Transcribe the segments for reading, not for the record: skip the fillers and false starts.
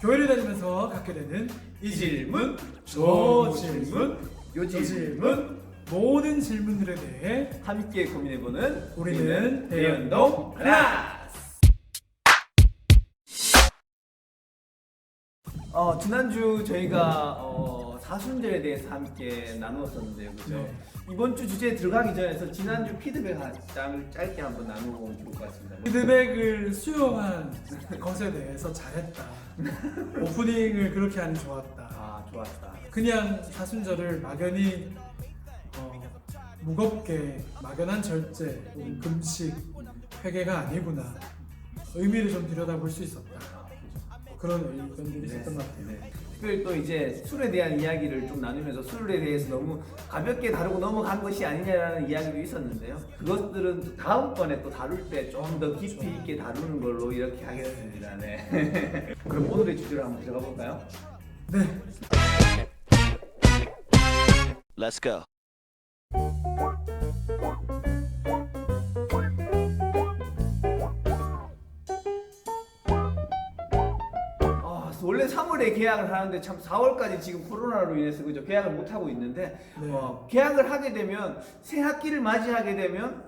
교회를 다니면서 갖게 되는 이 질문, 저 질문, 요 질문, 모든 질문들에 대해 함께 고민해보는 우리는 대연동 클래스! 지난주 저희가 사순절에 대해서 함께 나누었었는데요, 그죠? 네. 이번 주 주제에 들어가기 전에서 지난주 피드백 한 장을 짧게 한번 나누면 좋을 것 같습니다. 피드백을 수용한 것에 대해서 잘했다. 오프닝을 그렇게 하니 좋았다. 아, 좋았다. 그냥 사순절을 막연히 무겁게 막연한 절제, 금식, 회개가 아니구나. 의미를 좀 들여다볼 수 있었다. 그런 의견들이 있었던 것 같아요. 네. 특별히 또 이제 술에 대한 이야기를 좀 나누면서 술에 대해서 너무 가볍게 다루고 넘어간 것이 아니냐라는 이야기도 있었는데요. 그것들은 다음번에 또 다룰 때 좀 더 깊이 있게 다루는 걸로 이렇게 하겠습니다. 네. 그럼 오늘의 주제로 한번 들어가 볼까요? 네. Let's go. 원래 3월에 계약을 하는데 참 4월까지 지금 코로나로 인해서 그죠 계약을 못 하고 있는데 네. 계약을 하게 되면 새 학기를 맞이하게 되면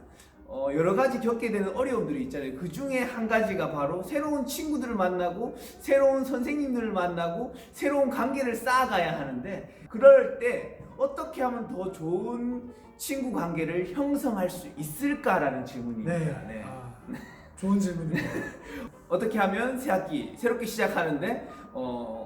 여러 가지 겪게 되는 어려움들이 있잖아요. 그 중에 한 가지가 바로 새로운 친구들을 만나고 새로운 선생님들을 만나고 새로운 관계를 쌓아가야 하는데 그럴 때 어떻게 하면 더 좋은 친구 관계를 형성할 수 있을까라는 질문입니다. 네. 좋은 질문입니다. 어떻게 하면 새 학기 새롭게 시작하는데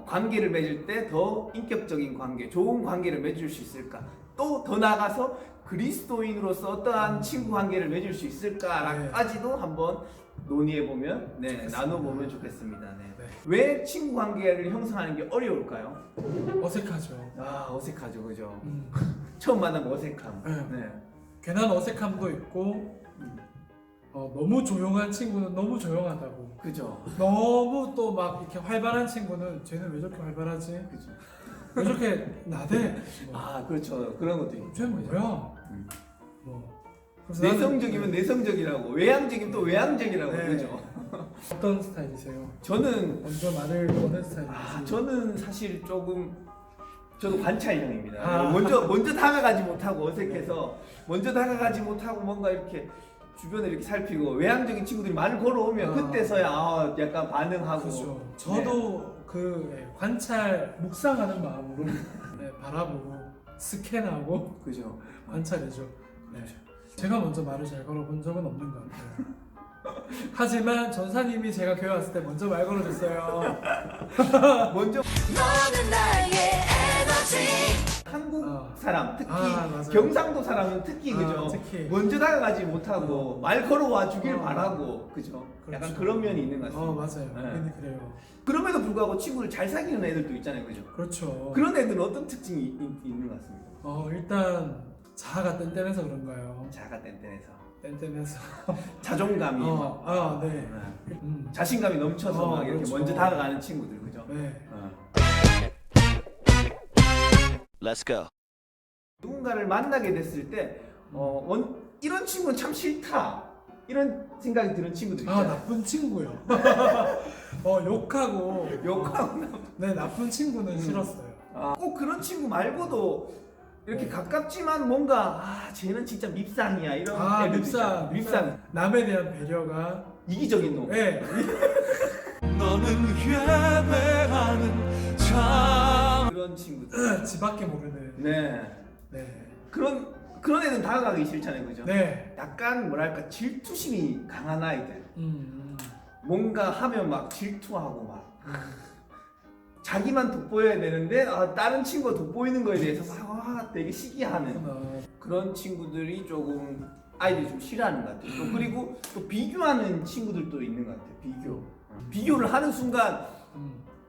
관계를 맺을 때 더 인격적인 관계, 좋은 관계를 맺을 수 있을까? 또 더 나아가서 그리스도인으로서 어떠한 친구 관계를 맺을 수 있을까까지도 한번 논의해 보면, 나눠 보면 좋겠습니다. 네. 네. 왜 친구 관계를 형성하는 게 어려울까요? 어색하죠. 어색하죠, 그죠? 처음 만나면 어색함. 네. 네. 괜한 어색함도 있고 너무 조용한 친구는 너무 조용하다고. 그죠. 너무 또 막 이렇게 활발한 친구는 쟤는 왜 저렇게 활발하지? 그죠. 왜 저렇게 나대? 그렇죠. 그런 것도 있고. 쟤는 뭐야? 그래서 내성적이면 내성적이라고, 외향적이면 또 외향적이라고, 네. 그죠? 어떤 스타일이세요? 저는 먼저 말을 거는 스타일이세요? 저는 사실 저도 관찰형입니다. 먼저 다가가지 못하고 어색해서 먼저 다가가지 못하고 뭔가 이렇게 주변을 이렇게 살피고 외향적인 친구들이 말을 걸어오면 그때서야 약간 반응하고. 그렇죠. 저도 관찰 묵상하는 마음으로 바라보고 스캔하고 그죠. 관찰해죠. 네. 제가 먼저 말을 잘 걸어본 적은 없는 것 같아요. 하지만 전사님이 제가 교회 왔을 때 먼저 말 걸어줬어요. 먼저 너는 나의 에너지. 한국 사람 특히 맞아요. 경상도 사람은 특히 그죠. 특히. 먼저 다가가지 못하고 말 걸어와 주길 바라고 그죠. 그렇죠. 약간 그런 면이 있는 것 같습니다. 맞아요. 네. 그래요. 그럼에도 불구하고 친구를 잘 사귀는 애들도 있잖아요, 그죠. 그렇죠. 그런 애들은 어떤 특징이 있는 것 같습니다. 일단 자아가 뗀뗀해서 그런가요? 자가 뗀뗀해서 뗀뗀해서. 자존감이 네. 자신감이 넘쳐서 막 이렇게 그렇죠. 먼저 다가가는 친구들 그죠. 네. Let's go. 누군가를 만나게 됐을 때 이런 친구는 참 싫다 이런 생각이 드는 친구들 있잖아요. 나쁜 친구요. 욕하고. 네, 나쁜 친구는 싫었어요. 꼭 그런 친구 말고도 이렇게 가깝지만 뭔가 쟤는 진짜 밉상이야 이런 애들 밉상 남에 대한 배려가 이기적인 놈. 네. 너는 예배하는 자. 그런 친구들. 지밖에 모르는. 네. 그런 애는 다가가기 싫잖아요, 그죠? 네. 약간 뭐랄까 질투심이 강한 아이들. 뭔가 하면 막 질투하고 막 자기만 돋보여야 되는데 다른 친구가 돋보이는 거에 대해서 되게 시기하는 그런 친구들이 조금 아이들이 좀 싫어하는 것 같아요. 또 그리고 또 비교하는 친구들도 있는 것 같아요. 비교를 하는 순간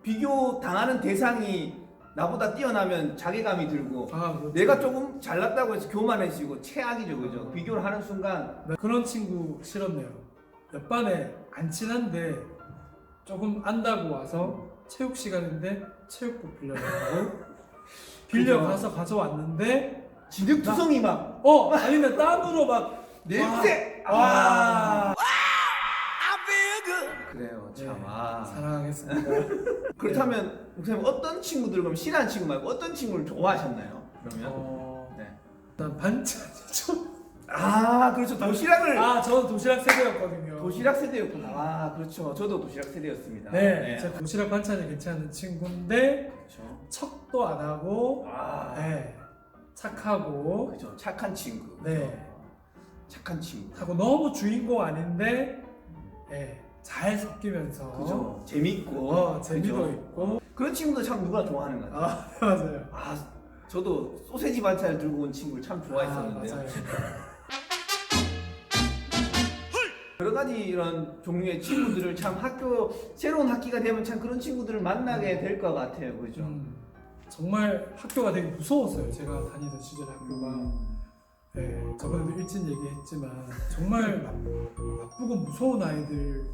비교 당하는 대상이 나보다 뛰어나면 자괴감이 들고 그렇죠. 내가 조금 잘났다고 해서 교만해지고 최악이죠, 그죠? 비교를 하는 순간 그런 친구 싫었네요. 옆 반에 안 친한데 조금 안다고 와서 체육 시간인데 체육복 빌려가고 빌려가서 가져왔는데 진흙투성이 막 아니면 땀으로 막 냄새! 와. 그래요. 참. 네, 아. 사랑하겠습니다. 그렇다면 목사님 어떤 친구들 그럼 싫어하는 친구 말고 어떤 친구를 좋아하셨나요? 그러면 네. 일단 반찬이죠. 아 그렇죠 도시락을 저는 도시락 세대였거든요. 도시락 세대였구나. 아 그렇죠 저도 도시락 세대였습니다. 네, 제가 도시락 반찬이 괜찮은 친구인데 그렇죠. 척도 안 하고, 네, 착하고, 그렇죠 착한 친구. 네, 착한 친구. 하고 너무 주인공 아닌데, 네, 잘 섞이면서, 그죠 재밌고 재미도 그죠? 있고, 그런 친구도 참 누구나 좋아하는 것 같아요. 맞아요. 저도 소세지 반찬을 들고 온 친구를 참 좋아했었는데요. 맞아요. 여러 가지 이런 종류의 친구들을 참 새로운 학기가 되면 참 그런 친구들을 만나게 될 것 같아요, 그죠? 정말 학교가 되게 무서웠어요. 제가 다니던 시절 학교가. 네, 저번에도 일진 얘기했지만 정말 나쁘고 무서운 아이들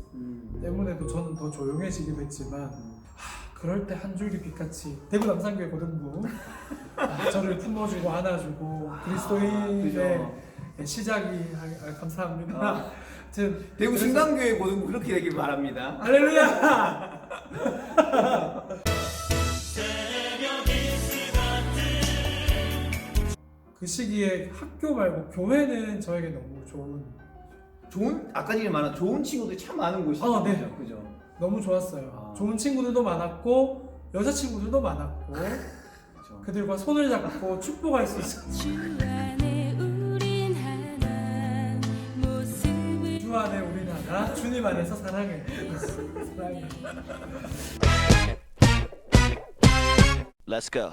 때문에도 저는 더 조용해지기도 했지만 그럴 때 한 줄기 빛같이 대구 남산교회 고등부 저를 품어주고 안아주고 그리스도인의 그죠. 시작이 감사합니다. 대구 신강교회 고등 그렇게 되길 바랍니다. 할렐루야! 그 시기에 학교 말고 교회는 저에게 너무 좋은 아까 전에 말한 좋은 친구들이 참 많은 곳이죠. 네. 그죠? 너무 좋았어요. 좋은 친구들도 많았고 여자친구들도 많았고 그죠. 그들과 손을 잡고 축복할 수 있었어요. 주 안에 우린 하나 모습을 주 안에 우린 하나, 주님 안에서 사랑해. 사랑해. Let's go.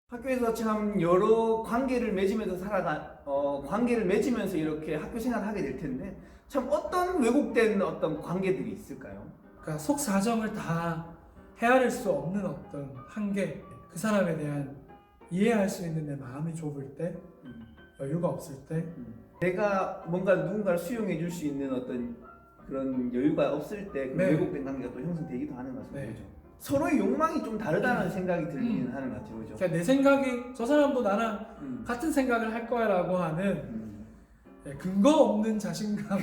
학교에서 참 여러 관계를 맺으면서 관계를 맺으면서 이렇게 학교 생활을 하게 될 텐데 참 어떤 왜곡된 어떤 관계들이 있을까요? 그러니까 속 사정을 다 헤아릴 수 없는 어떤 한계, 그 사람에 대한 이해할 수 있는 내 마음이 좁을 때, 여유가 없을 때, 내가 뭔가 누군가를 수용해 줄 수 있는 어떤 그런 여유가 없을 때 그 네. 왜곡된 관계가 또 형성되기도 하는 것 같습니다. 네. 그죠? 서로의 욕망이 좀 다르다는 생각이 들기는 하는 것 같아요. 그죠? 그러니까 내 생각이 저 사람도 나랑 같은 생각을 할 거야라고 하는 근거 없는 자신감,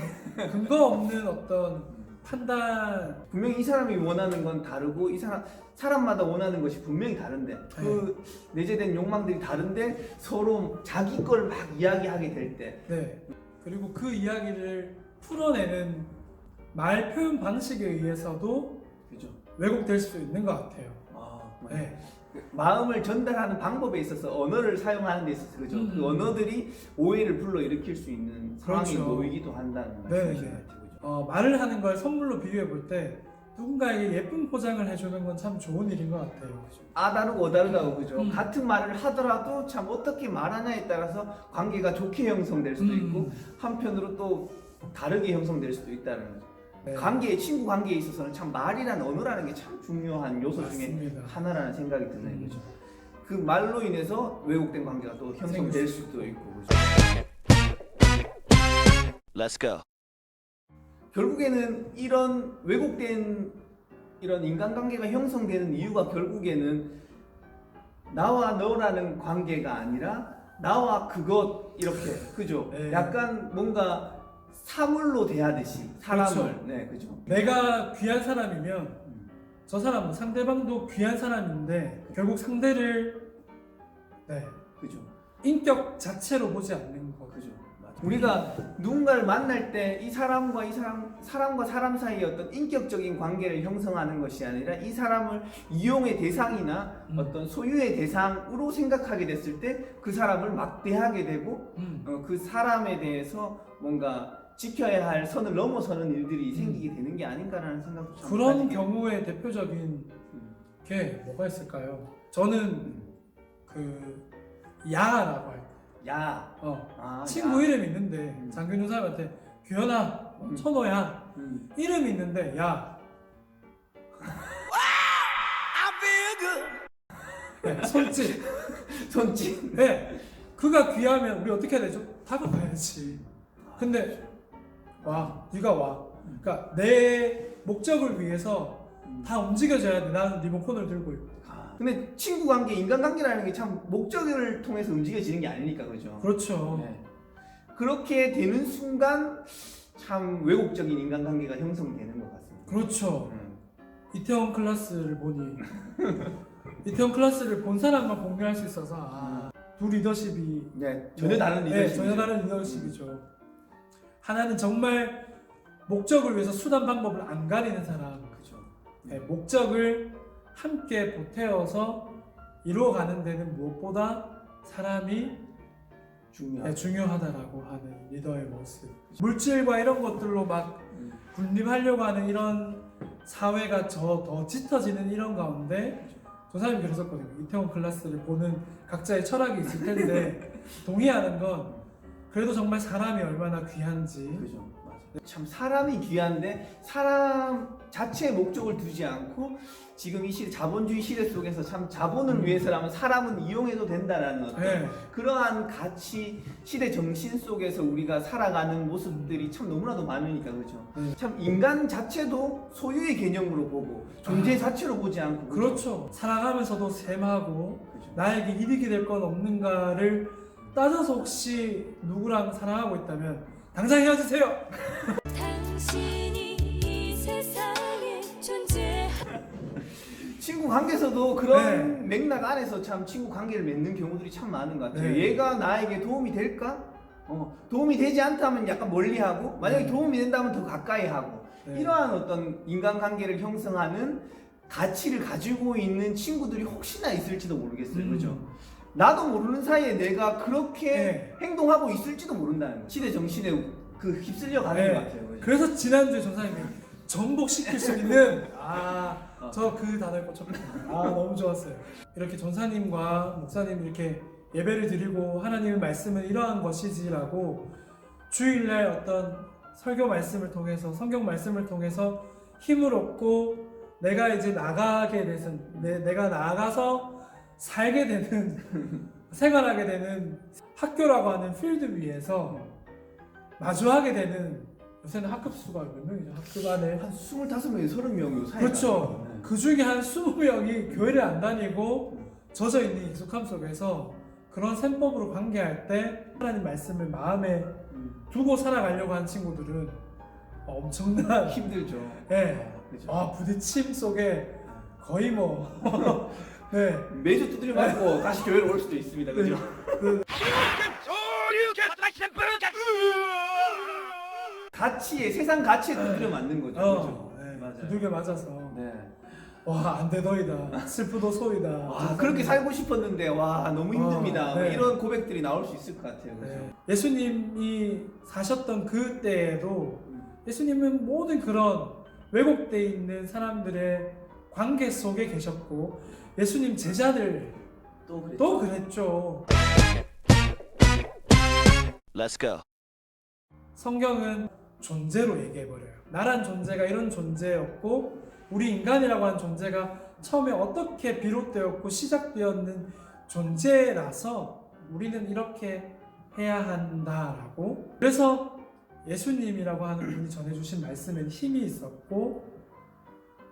근거 없는 어떤 판단. 분명히 이 사람이 원하는 건 다르고 이 사람마다 원하는 것이 분명히 다른데 그 내재된 욕망들이 다른데 서로 자기 걸 막 이야기하게 될 때 네. 그리고 그 이야기를 풀어내는 말 표현 방식에 의해서도 그죠? 왜곡될 수 있는 것 같아요. 네. 마음을 전달하는 방법에 있어서 언어를 사용하는 데 있어서 그죠? 그 언어들이 오해를 불러일으킬 수 있는 상황이 그렇죠. 놓이기도 한다는 네, 말씀이신 네. 것 같아요. 그죠? 말을 하는 걸 선물로 비교해 볼 때 누군가에게 예쁜 포장을 해주는 건 참 좋은 일인 것 같아요. 아다르고 어다르다고 그죠? 같은 말을 하더라도 참 어떻게 말하냐에 따라서 관계가 좋게 형성될 수도 있고 한편으로 또 다르게 형성될 수도 있다는 거죠. 네. 친구 관계에 있어서는 참 말이라는 언어라는 게 참 중요한 요소 맞습니다. 중에 하나라는 생각이 드는 거죠. 그 말로 인해서 왜곡된 관계가 또 형성될 수도 있고 그죠? Let's go. 결국에는 이런 왜곡된 이런 인간관계가 형성되는 이유가 결국에는 나와 너라는 관계가 아니라 나와 그것 이렇게 그죠? 네. 약간 뭔가 사물로 대하듯이 사람을 그렇죠. 네 그죠? 내가 귀한 사람이면 저 사람은 상대방도 귀한 사람인데 결국 상대를 그죠? 인격 자체로 보지 않는 거. 그죠? 맞아. 우리가 누군가를 만날 때 이 사람과 사람과 사람 사이의 어떤 인격적인 관계를 형성하는 것이 아니라 이 사람을 이용의 대상이나 어떤 소유의 대상으로 생각하게 됐을 때 그 사람을 막대하게 되고 그 사람에 대해서 뭔가 지켜야 할 선을 넘어서는 일들이 생기게 되는 게 아닌가라는 생각도 참 그런 가지게 경우의 대표적인 게 뭐가 있을까요? 저는 그 야라고 할 때, 야, 친구 야. 이름 있는데 장균우 사람한테 규현아, 천호야, 이름 있는데 야. 네, 손짓. 손짓. 네, 그가 귀하면 우리 어떻게 해야 되죠? 다가가야지. 근데 와, 네가 와. 그러니까 내 목적을 위해서 다 움직여줘야 돼. 나는 리모컨을 들고 있고. 근데 친구 관계, 인간 관계라는 게 참 목적을 통해서 움직여지는 게 아니니까 그죠? 그렇죠. 네. 그렇게 되는 순간 참 왜곡적인 인간 관계가 형성되는 것 같습니다. 그렇죠. 이태원 클래스를 보니 이태원 클래스를 본 사람만 공유할 수 있어서 두 리더십이 네, 전혀 다른 리더십. 네, 전혀 다른 리더십이죠. 하나는 정말 목적을 위해서 수단 방법을 안 가리는 사람. 그죠. 네, 목적을 함께 보태어서 이루어가는 데는 무엇보다 사람이 중요하다라고 하는 리더의 모습. 물질과 이런 것들로 막 군림하려고 하는 이런 사회가 더 짙어지는 이런 가운데 조사님이 그러셨거든요. 이태원 클래스를 보는 각자의 철학이 있을 텐데 동의하는 건 그래도 정말 사람이 얼마나 귀한지. 그죠. 맞아. 참 사람이 귀한데 사람 자체의 목적을 두지 않고 지금 이 시대 자본주의 시대 속에서 참 자본을 위해서라면 사람은 이용해도 된다라는 어떤 네. 그러한 가치 시대 정신 속에서 우리가 살아가는 모습들이 참 너무나도 많으니까 그죠. 네. 참 인간 자체도 소유의 개념으로 보고 존재 자체로 보지 않고 그죠? 그렇죠. 살아가면서도 셈하고 그죠. 나에게 이득이 될 건 없는가를 따져서 혹시 누구랑 사랑하고 있다면 당장 헤어지세요. 당신이 이 세상에 존재 친구 관계에서도 그런 네. 맥락 안에서 참 친구 관계를 맺는 경우들이 참 많은 것 같아요. 네. 얘가 나에게 도움이 될까? 도움이 되지 않다면 약간 멀리하고 만약에 네. 도움이 된다면 더 가까이 하고 네. 이러한 어떤 인간관계를 형성하는 가치를 가지고 있는 친구들이 혹시나 있을지도 모르겠어요. 그죠? 나도 모르는 사이에 내가 그렇게 네. 행동하고 있을지도 모른다는 거예요. 시대 정신에 그 휩쓸려 가는 네. 것 같아요. 그죠? 그래서 지난주에 전사님이 전복시킬 수 있는 저 그 단어에 꽂혔거든요. 너무 좋았어요. 이렇게 전사님과 목사님 이렇게 예배를 드리고 하나님의 말씀은 이러한 것이지라고 주일날 어떤 설교 말씀을 통해서 성경 말씀을 통해서 힘을 얻고 내가 이제 나가게 돼서 내가 나가서 살게 되는 생활하게 되는 학교라고 하는 필드 위에서 마주하게 되는 요새는 학급 수가 몇 명이죠? 학급 안에 한 25명에서 30명 사이가 그렇죠. 그 중에 한 20명이 교회를 안 다니고 젖어 있는 익숙함 속에서 그런 셈법으로 관계할 때 하나님 말씀을 마음에 두고 살아가려고 하는 친구들은 엄청난 힘들죠. 네. 그죠? 부딪힘 속에 거의 뭐 네. 매주 두드려 맞고 다시 교회로 올 수도 있습니다. 그죠? 가치에 세상 가치에 두드려 맞는 거죠. 그죠? 네. 맞아요. 두들겨 맞아서 네. 와 안되더이다 슬프도 소이다. 와 그렇게 살고 싶었는데 와 너무 힘듭니다. 네. 이런 고백들이 나올 수 있을 것 같아요. 그죠? 네. 예수님이 사셨던 그 때에도 예수님은 모든 그런 왜곡되어 있는 사람들의 관계 속에 계셨고 예수님 제자들 또 그랬죠. Let's go. 성경은 존재로 얘기해버려요. 나란 존재가 이런 존재였고 우리 인간이라고 하는 존재가 처음에 어떻게 비롯되었고 시작되었는 존재라서 우리는 이렇게 해야 한다라고. 그래서 예수님이라고 하는 분이 전해주신 말씀엔 힘이 있었고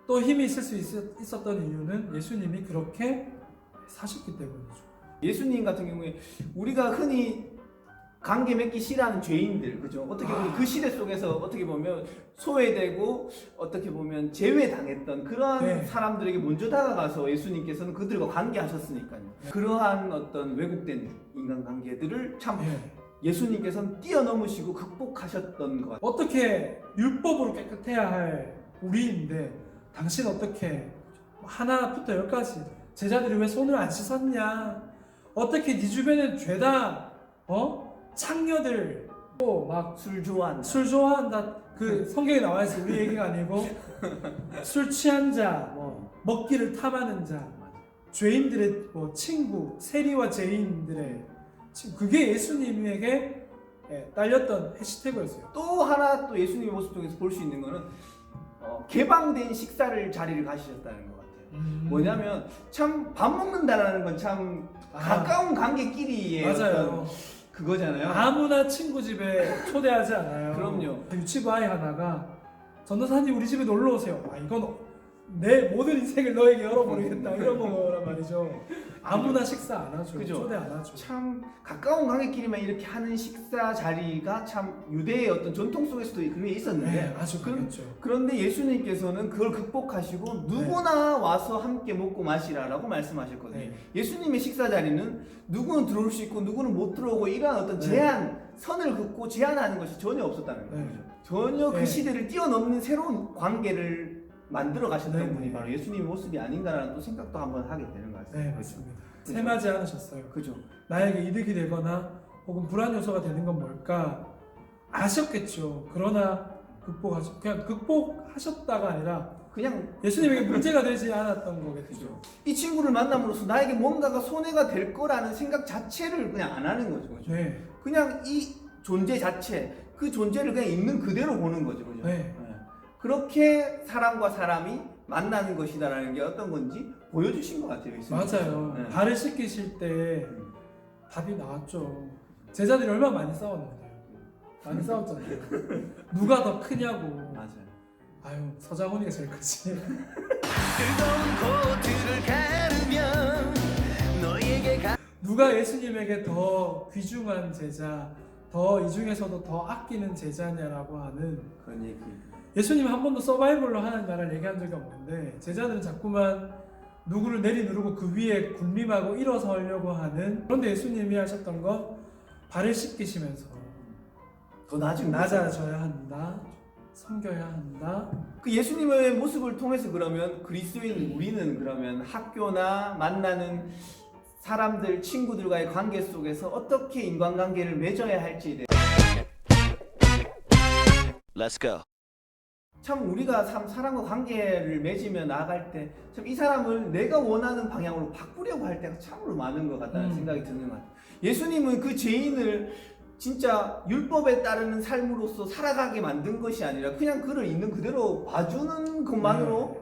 또 힘이 있을 수 있었던 이유는 예수님이 그렇게 사셨기 때문이죠. 예수님 같은 경우에 우리가 흔히 관계 맺기 싫어하는 죄인들, 그죠? 어떻게 보면 그 시대 속에서 어떻게 보면 소외되고 어떻게 보면 제외당했던 그런 네. 사람들에게 먼저 다가가서 예수님께서는 그들과 관계하셨으니까요. 그러한 어떤 왜곡된 인간관계들을 참 예수님께서는 뛰어넘으시고 극복하셨던 것 같아요. 어떻게 율법으로 깨끗해야 할 우리인데 당신 어떻게 하나부터 열까지 제자들이 왜 손을 안 씻었냐? 어떻게 네 주변에 죄다 창녀들 또 막 술 좋아한다. 술 좋아한다. 그 성경에 나와 있어. 우리 얘기가 아니고 술 취한 자, 먹기를 탐하는 자, 죄인들의 친구, 세리와 죄인들의 친구. 그게 예수님에게 딸렸던 해시태그였어요. 또 하나 또 예수님의 모습 중에서 볼 수 있는 거는 개방된 식사를 자리를 가지셨다는 것 같아요. 뭐냐면 참 밥 먹는다라는 건 참 가까운 관계끼리의 맞아요. 어떤 그거잖아요. 아무나 친구 집에 초대하지 않아요. 그럼요. 유치부 아이 하나가 전도사님 우리 집에 놀러 오세요. 이건 내 모든 인생을 너에게 열어버리겠다 이런 거란 말이죠. 아무나 식사 안 하죠. 그죠? 초대 안 하죠. 참 가까운 관계끼리만 이렇게 하는 식사 자리가 참 유대의 어떤 전통 속에서도 그게 있었는데 네, 아주 그렇죠. 그런데 예수님께서는 그걸 극복하시고 누구나 와서 함께 먹고 마시라라고 말씀하셨거든요. 네. 예수님의 식사 자리는 누구는 들어올 수 있고 누구는 못 들어오고 이러한 어떤 네. 제한, 선을 긋고 제한하는 것이 전혀 없었다는 거죠. 네. 전혀 그 네. 시대를 뛰어넘는 새로운 관계를 만들어 가셨던 네. 분이 바로 예수님의 모습이 아닌가라는 또 생각도 한번 하게 되는 것 같습니다. 네, 그죠? 맞습니다. 그죠? 세마지 않으셨어요. 그죠? 나에게 이득이 되거나 혹은 불안 요소가 되는 건 뭘까 아셨겠죠. 그러나 그냥 극복하셨다가 아니라 그냥 예수님에게 문제가 되지 않았던 거겠죠. 그죠. 이 친구를 만남으로써 나에게 뭔가가 손해가 될 거라는 생각 자체를 그냥 안 하는 거죠. 그죠? 네, 그냥 이 존재 자체, 그 존재를 그냥 있는 그대로 보는 거죠. 그죠? 네. 그렇게 사람과 사람이 만나는 것이다라는 게 어떤 건지 보여주신 것 같아요. 예수님께서. 맞아요. 네. 발을 씻기실 때 답이 나왔죠. 제자들이 얼마나 많이 싸웠는데요. 많이 싸웠잖아요. 누가 더 크냐고. 맞아요. 아유, 서장훈이가 제일 크지. 뜨거운 코트를 가르면 너에게 누가 예수님에게 더 귀중한 제자, 더 이 중에서도 더 아끼는 제자냐라고 하는 그런 얘기. 예수님 한 번도 서바이벌로 하는 나라를 얘기한 적이 없는데 제자들은 자꾸만 누구를 내리누르고 그 위에 군림하고 일어서려고 하는. 그런데 예수님이 하셨던 건 발을 씻기시면서 더 나아진 낮아져야 한다, 섬겨야 한다. 그 예수님의 모습을 통해서 그러면 그리스도인 우리는 그러면 학교나 만나는 사람들, 친구들과의 관계 속에서 어떻게 인간관계를 맺어야 할지에 대해 Let's go. 참 우리가 참 사람과 관계를 맺으며 나아갈 때 참 이 사람을 내가 원하는 방향으로 바꾸려고 할 때가 참으로 많은 것 같다는 생각이 드는 것 같아요. 예수님은 그 죄인을 진짜 율법에 따르는 삶으로서 살아가게 만든 것이 아니라 그냥 그를 있는 그대로 봐주는 것만으로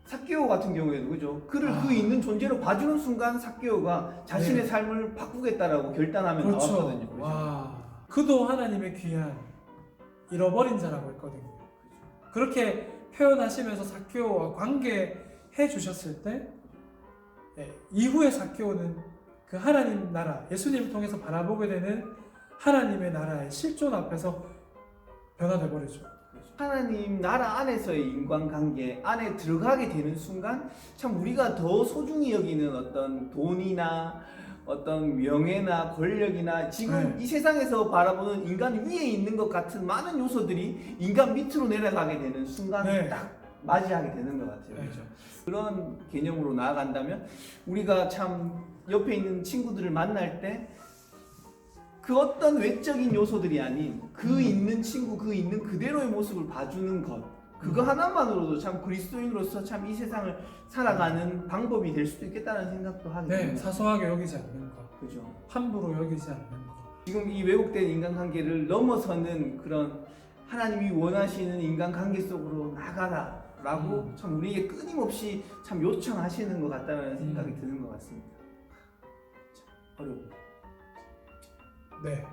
삭개오 같은 경우에도 그죠? 그를 그 있는 존재로 봐주는 순간 삭개오가 자신의 네. 삶을 바꾸겠다라고 결단하며 그렇죠. 나왔거든요. 그죠? 와, 그도 하나님의 귀한 잃어버린 자라고 했거든요. 그렇게 표현하시면서 삭개오와 관계해 주셨을 때 이후에 삭개오는 그 하나님 나라, 예수님을 통해서 바라보게 되는 하나님의 나라의 실존 앞에서 변화돼 버리죠. 하나님 나라 안에서의 인간관계 안에 들어가게 되는 순간 참 우리가 더 소중히 여기는 어떤 돈이나 어떤 명예나 권력이나 지금 네. 이 세상에서 바라보는 인간 위에 있는 것 같은 많은 요소들이 인간 밑으로 내려가게 되는 순간을 네. 딱 맞이하게 되는 것 같아요. 네. 그렇죠? 그런 개념으로 나아간다면 우리가 참 옆에 있는 친구들을 만날 때 그 어떤 외적인 요소들이 아닌 그 있는 친구, 그 있는 그대로의 모습을 봐주는 것, 그거 하나만으로도 참 그리스도인으로서 참 이 세상을 살아가는 방법이 될 수도 있겠다는 생각도 하게 네, 됩니다. 사소하게 여기지 않는 것, 그죠? 함부로 여기지 않는 것. 지금 이 왜곡된 인간관계를 넘어서는 그런 하나님이 원하시는 인간관계 속으로 나가라라고 참 우리에게 끊임없이 참 요청하시는 것 같다는 생각이 드는 것 같습니다. 참 어려워. 네,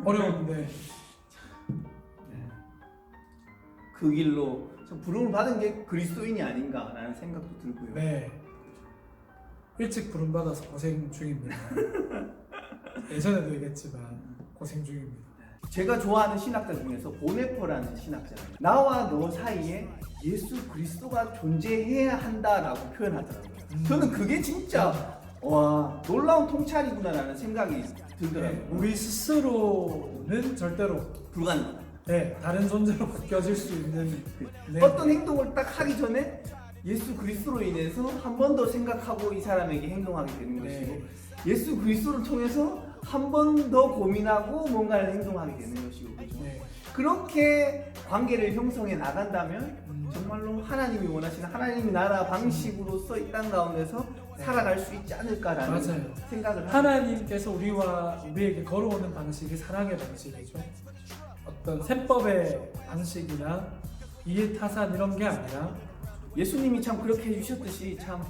어려운데 그 길로 참 부름을 받은 게 그리스도인이 아닌가라는 생각도 들고요. 네, 일찍 부름받아서 고생 중입니다. 예전에도 얘기했지만 고생 중입니다. 제가 좋아하는 신학자 중에서 보네퍼라는 신학자가 나와 너 사이에 예수 그리스도가 존재해야 한다라고 표현하더라고요. 저는 그게 진짜 와 놀라운 통찰이구나라는 생각이 들더라고요. 네, 우리 스스로는 절대로 불가능하다. 네, 다른 존재로 바뀌어질 수 있는 네. 어떤 행동을 딱 하기 전에 예수 그리스도로 인해서 한 번 더 생각하고 이 사람에게 행동하게 되는 네. 것이고 예수 그리스도를 통해서 한 번 더 고민하고 뭔가를 행동하게 되는 것이고 그렇죠? 네. 그렇게 관계를 형성해 나간다면 정말로 하나님이 원하시는 하나님의 나라 방식으로서 이 땅 가운데서 살아갈 수 있지 않을까라는 맞아요. 생각을 합니다. 하나님께서 우리에게 걸어오는 방식이 사랑의 방식이죠. 어떤 셈법의 방식이나 이해타산 이런 게 아니라 예수님이 참 그렇게 해주셨듯이 참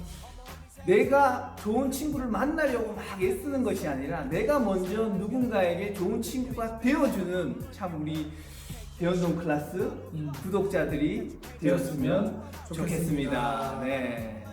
내가 좋은 친구를 만나려고 막 애쓰는 것이 아니라 내가 먼저 누군가에게 좋은 친구가 되어주는 참 우리 대연동 클래스 구독자들이 되었으면 좋겠습니다. 네.